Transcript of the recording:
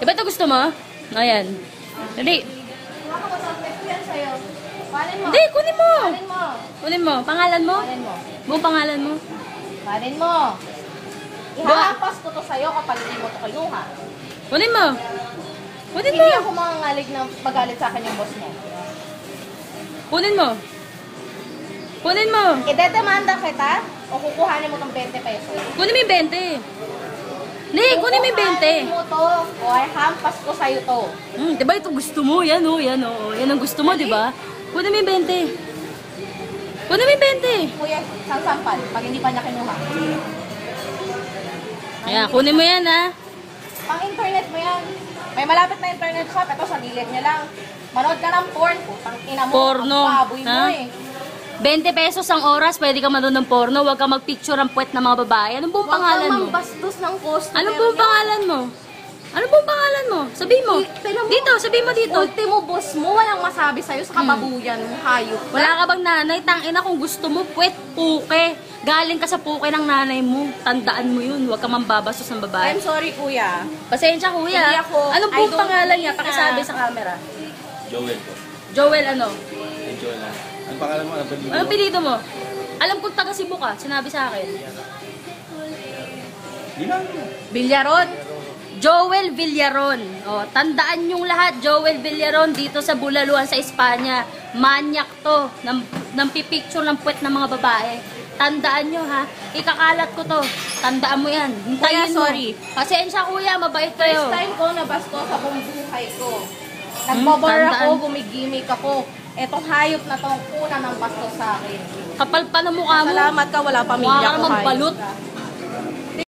Diba ito gusto mo? Ayan. Dali. Hindi, kunin mo. Kunin mo. Pangalan mo? Buong pangalan mo? Kunin mo. Ihahampas ko to sa'yo kapag hindi mo to kinuha. Kunin mo. Kunin mo. Hindi ako mangangalig ng pagalit sa akin yung boss mo. Kunin mo. Kunin mo. Idedemanda kita o kukuhanin mo tong 20 pesos? Kunin mo yung 20. Hindi, kunin mo yung 20. Kukuhanin mo to o ay hampas ko sa'yo to. Diba ito gusto mo? Yan o, yan o. Yan ang gusto mo, diba? Kunin mo yung 20. Kunin mo yung 20. Kuya, sampal pag hindi pa niya kinuha. Ayan, kunin mo yan ha. Pang internet mo yan. May malapit na internet shop. Ito sa gilid niya lang. Manood ka ng porn. Putang ina mo. Porno. Ang baboy mo eh. 20 pesos ang oras, pwede ka manood ng porno. Huwag ka magpicture ang puwet ng mga babae. Anong buong pangalan mo? Huwag ka mambastos ng customer. Anong buong pangalan mo? Anong buong pangalan mo? Sabihin mo. Dito, sabihin mo dito. Ultimo boss mo, walang masabi sa'yo sa kababuyan mo. Hayop. Wala ka bang nanay? Tangina kung gusto mo, puwet, puke. Galing ka sa puke ng nanay mo. Tandaan mo yun. Huwag ka mambabastos ng babae. I'm sorry, kuya. Pasensya, kuya. Hindi ako. Anong I buong don't pangalan niya? think Pakisabi na- sa camera. Joel po. Joel ano? Joel na. Ang pangalan mo? Anong pagdito mo? Anong pinito mo? Alam kong taga Cebu ka. Sinabi sa akin. Di lang. Bilyaron. Joel Villaron. O, tandaan yung lahat, Joel Villaron dito sa Bulaluan sa Espanya. Manyak to. Nang pipicture ng puwet ng mga babae. Tandaan nyo ha. Ikakalat ko to. Tandaan mo yan. Hintayin mo. Sorry. Pasensya kuya, mabait kayo. First time ko nabasto sa buong buhay ko. Nagbobor ako, tandaan. gumigimik ako. Etong hayop na tong una ng bastos sa akin. Kapal pa na mukha mo. Salamat ka, wala Mukha pamilya ka ko. namang hayop balot. ka.